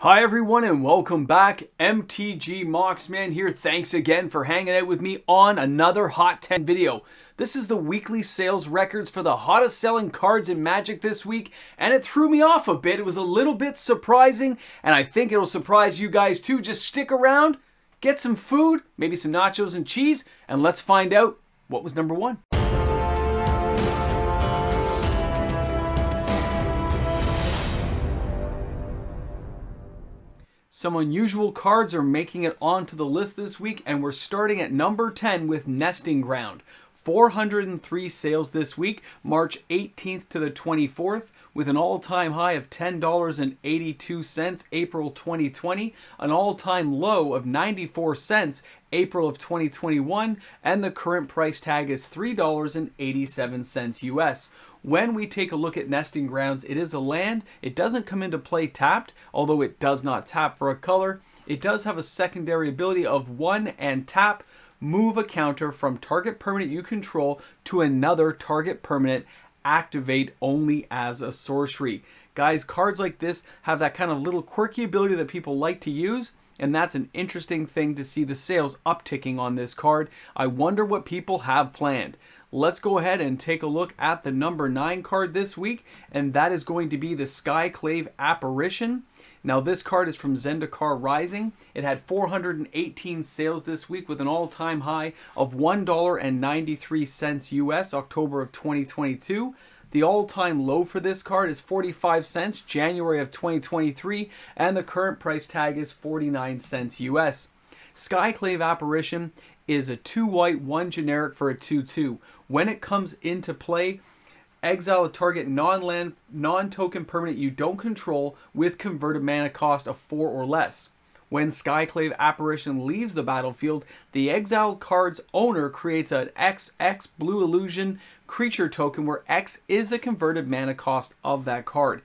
Hi everyone and welcome back. MTG Moxman here. Thanks again for hanging out with me on another Hot 10 video. This is the weekly sales records for the hottest selling cards in Magic this week, and it threw me off a bit. It was a little bit surprising, and I think it'll surprise you guys too. Just stick around, get some food, maybe some nachos and cheese, and let's find out what was number one. Some unusual cards are making it onto the list this week, and we're starting at number 10 with Nesting Ground. 403 sales this week, March 18th to the 24th, with an all-time high of $10.82 April 2020, an all-time low of 94 cents April of 2021, and the current price tag is $3.87 US. When we take a look at Nesting Grounds, it is a land. It doesn't come into play tapped, although it does not tap for a color. It does have a secondary ability of 1 and tap, move a counter from target permanent you control to another target permanent, activate only as a sorcery. Guys, cards like this have that kind of little quirky ability that people like to use, and that's an interesting thing to see the sales upticking on this card. I wonder what people have planned. Let's go ahead and take a look at the number 9 card this week, and that is going to be the Skyclave Apparition. Now this card is from Zendikar Rising. It had 418 sales this week with an all-time high of $1.93 US, October of 2022. The all-time low for this card is 45 cents, January of 2023, and the current price tag is 49 cents US. Skyclave Apparition is a 2 white, 1 generic for a 2/2. When it comes into play, exile a target non-land, non-token permanent you don't control with converted mana cost of 4 or less. When Skyclave Apparition leaves the battlefield, the exiled card's owner creates an XX blue illusion creature token where X is the converted mana cost of that card.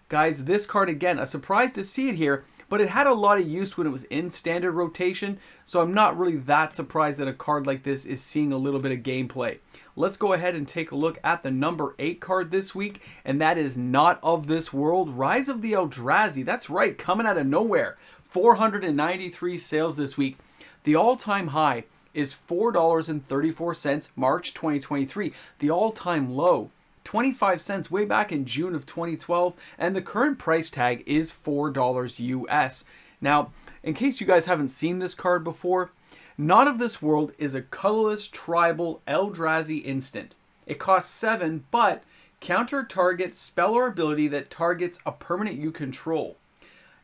Guys, this card again, a surprise to see it here, but it had a lot of use when it was in standard rotation, so I'm not really that surprised that a card like this is seeing a little bit of gameplay. Let's go ahead and take a look at the number 8 card this week, and that is Not of This World, Rise of the Eldrazi. That's right, coming out of nowhere. 493 sales this week. The all-time high is $4.34 March 2023. The all-time low, 25 cents way back in June of 2012, and the current price tag is $4 US. Now, in case you guys haven't seen this card before, Not of This World is a colorless tribal Eldrazi instant. It costs 7, but counter target spell or ability that targets a permanent you control.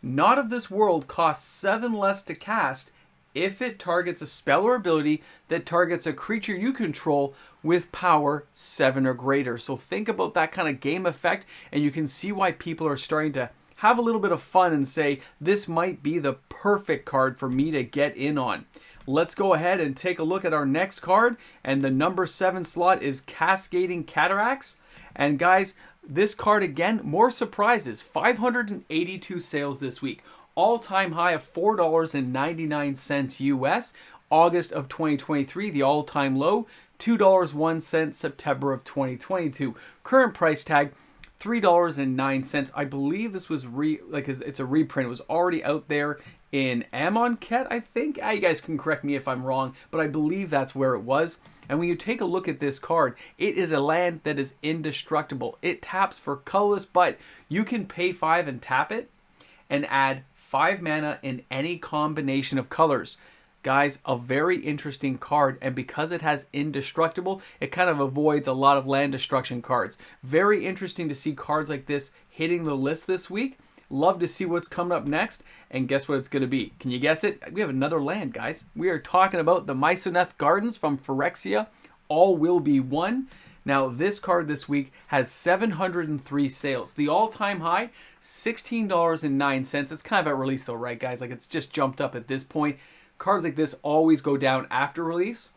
Not of This World costs 7 less to cast if it targets a spell or ability that targets a creature you control with power 7 or greater. So think about that kind of game effect, and you can see why people are starting to have a little bit of fun and say, this might be the perfect card for me to get in on. Let's go ahead and take a look at our next card, and the number 7 slot is Cascading Cataracts. And guys, this card again, more surprises. 582 sales this week. All-time high of $4.99 US, August of 2023. The all-time low, $2.01 September of 2022. Current price tag, $3.09. I believe this was it's a reprint. It was already out there in Amonkhet, I think. You guys can correct me if I'm wrong, but I believe that's where it was. And when you take a look at this card, it is a land that is indestructible. It taps for colorless, but you can pay 5 and tap it and add 5 mana in any combination of colors. Guys, a very interesting card, and because it has indestructible, it kind of avoids a lot of land destruction cards. Very interesting to see cards like this hitting the list this week. Love to see what's coming up next, and guess what it's going to be? Can you guess it? We have another land, guys. We are talking about the Mycosynth Gardens from Phyrexia. All will be one. Now, this card this week has 703 sales. The all-time high, $16.09. It's kind of at release though, right, guys? Like, it's just jumped up at this point. Cards like this always go down after release.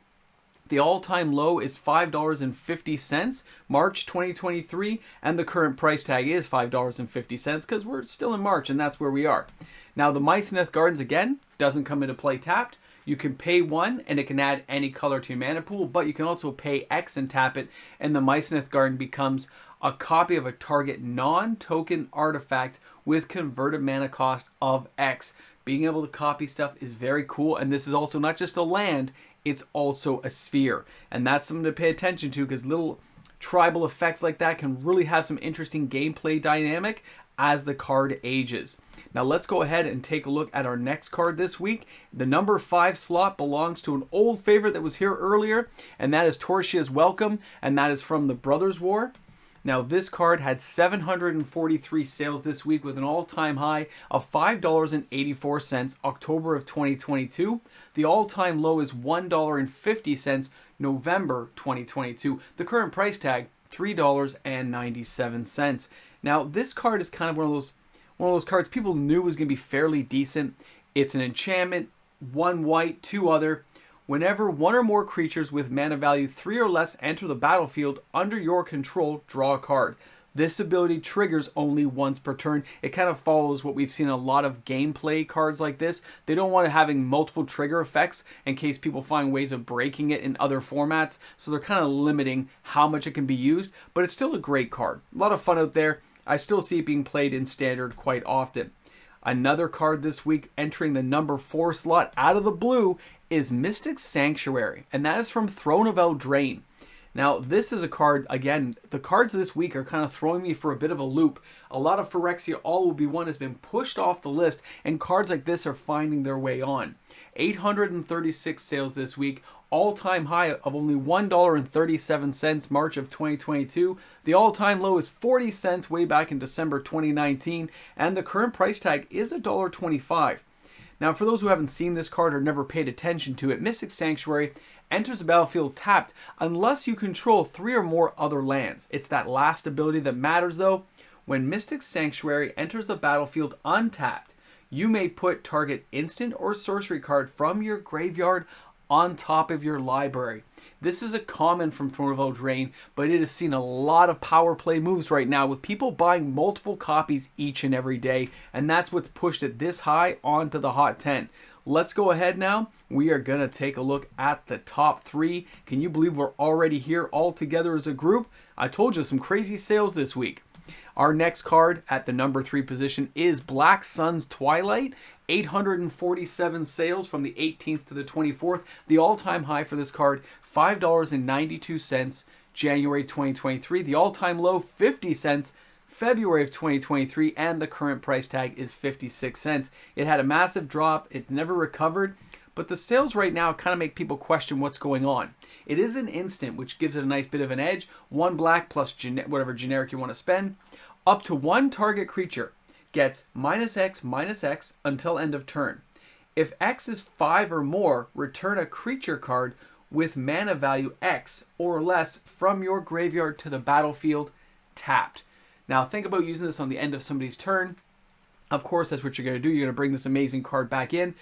The all-time low is $5.50, March 2023, and the current price tag is $5.50 because we're still in March and that's where we are. Now, the Mycosynth Gardens, again, doesn't come into play tapped. You can pay 1 and it can add any color to your mana pool, but you can also pay X and tap it, and the Mycosynth Garden becomes a copy of a target non-token artifact with converted mana cost of X. Being able to copy stuff is very cool, and this is also not just a land, it's also a sphere. And that's something to pay attention to, because little tribal effects like that can really have some interesting gameplay dynamic as the card ages. Now let's go ahead and take a look at our next card this week. The number 5 slot belongs to an old favorite that was here earlier, and that is Tocasia's Welcome, and that is from the Brothers War. Now this card had 743 sales this week with an all-time high of $5.84 October of 2022. The all-time low is $1.50 November 2022. The current price tag, $3.97. Now this card is kind of one of those cards people knew was going to be fairly decent. It's an enchantment, 1 white, 2 other. Whenever 1 or more creatures with mana value 3 or less enter the battlefield under your control, draw a card. This ability triggers only once per turn. It kind of follows what we've seen in a lot of gameplay cards like this. They don't want it having multiple trigger effects in case people find ways of breaking it in other formats. So they're kind of limiting how much it can be used, but it's still a great card. A lot of fun out there. I still see it being played in Standard quite often. Another card this week entering the number 4 slot out of the blue is Mystic Sanctuary, and that is from Throne of Eldraine. Now, this is a card, again, the cards this week are kind of throwing me for a bit of a loop. A lot of Phyrexia All Will Be One has been pushed off the list, and cards like this are finding their way on. 836 sales this week, all-time high of only $1.37 March of 2022. The all-time low is 40 cents way back in December 2019, and the current price tag is $1.25. Now, for those who haven't seen this card or never paid attention to it, Mystic Sanctuary enters the battlefield tapped unless you control 3 or more other lands. It's that last ability that matters though. When Mystic Sanctuary enters the battlefield untapped, you may put target instant or sorcery card from your graveyard on top of your library. This is a common from Throne of Eldraine, but it has seen a lot of power play moves right now with people buying multiple copies each and every day, and that's what's pushed it this high onto the Hot 10. Let's go ahead now. We are going to take a look at the top 3. Can you believe we're already here all together as a group? I told you, some crazy sales this week. Our next card at the number 3 position is Black Sun's Twilight. 847 sales from the 18th to the 24th. The all-time high for this card, $5.92 January 2023. The all-time low, 50 cents February of 2023, and the current price tag is 56 cents. It had a massive drop. It never recovered, but the sales right now kind of make people question what's going on. It is an instant, which gives it a nice bit of an edge. 1 black plus whatever generic you want to spend. Up to 1 target creature gets -X until end of turn. If X is 5 or more, return a creature card with mana value X or less from your graveyard to the battlefield tapped. Now think about using this on the end of somebody's turn. Of course, that's what you're going to do. You're going to bring this amazing card back in.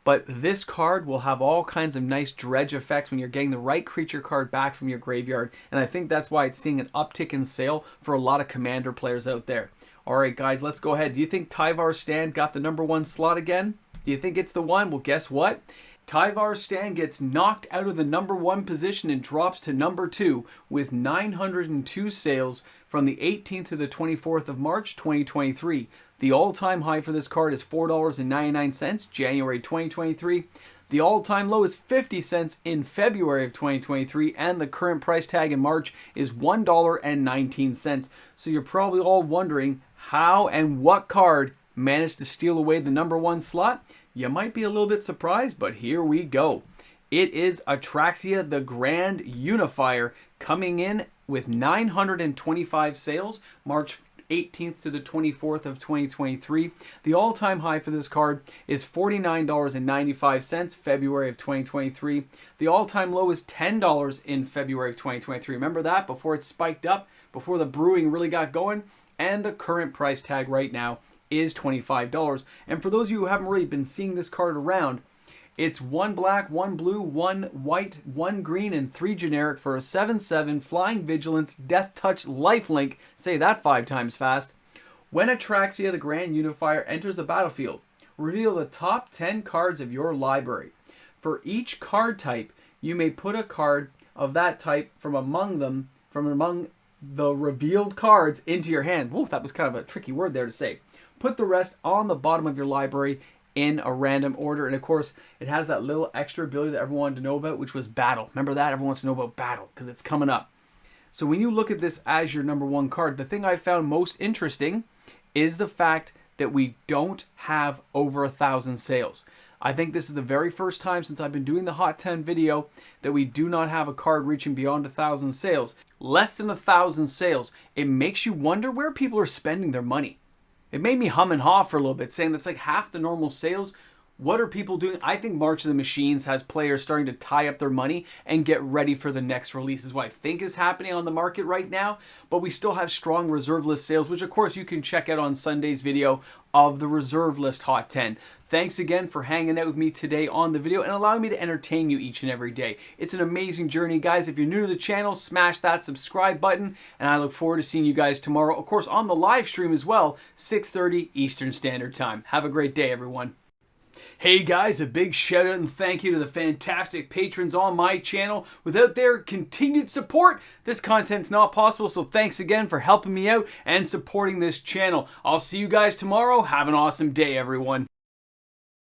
But this card will have all kinds of nice dredge effects when you're getting the right creature card back from your graveyard. And I think that's why it's seeing an uptick in sale for a lot of Commander players out there. All right, guys, let's go ahead. Do you think Tyvar Stan got the number 1 slot again? Do you think it's the one? Well, guess what? Tyvar Stan gets knocked out of the number 1 position and drops to number 2 with 902 sales from the 18th to the 24th of March 2023. The all-time high for this card is $4.99 January 2023. The all-time low is 50 cents in February of 2023, and the current price tag in March is $1.19. So you're probably all wondering how and what card managed to steal away the number 1 slot. You might be a little bit surprised, but here we go. It is Atraxa, the Grand Unifier, coming in with 925 sales, March 18th to the 24th of 2023. The all-time high for this card is $49.95, February of 2023. The all-time low is $10 in February of 2023. Remember that? Before it spiked up, before the brewing really got going. And the current price tag right now is $25. And for those of you who haven't really been seeing this card around, it's 1 black, 1 blue, 1 white, 1 green, and 3 generic for a 7/7 Flying Vigilance, Death Touch, Lifelink. Say that 5 times fast. When Atraxa, the Grand Unifier, enters the battlefield, reveal the top 10 cards of your library. For each card type, you may put a card of that type from among the revealed cards into your hand. Whoa, that was kind of a tricky word there to say. put the rest on the bottom of your library in a random order. And of course, it has that little extra ability that everyone wanted to know about, which was battle. Remember that? Everyone wants to know about battle because it's coming up. So when you look at this as your number 1 card, the thing I found most interesting is the fact that we don't have over 1,000 sales. I think this is the very first time since I've been doing the Hot 10 video that we do not have a card reaching beyond 1,000 sales. Less than 1,000 sales. It makes you wonder where people are spending their money. It made me hum and haw for a little bit, saying that's like half the normal sales. What are people doing? I think March of the Machines has players starting to tie up their money and get ready for the next release, is what I think is happening on the market right now. But we still have strong reserve list sales, which of course you can check out on Sunday's video of the reserve list Hot 10. Thanks again for hanging out with me today on the video and allowing me to entertain you each and every day. It's an amazing journey, guys. If you're new to the channel, smash that subscribe button, and I look forward to seeing you guys tomorrow, of course, on the live stream as well, 6:30 Eastern Standard Time. Have a great day, everyone. Hey guys, a big shout out and thank you to the fantastic patrons on my channel. Without their continued support, this content's not possible, so thanks again for helping me out and supporting this channel. I'll see you guys tomorrow. Have an awesome day, everyone.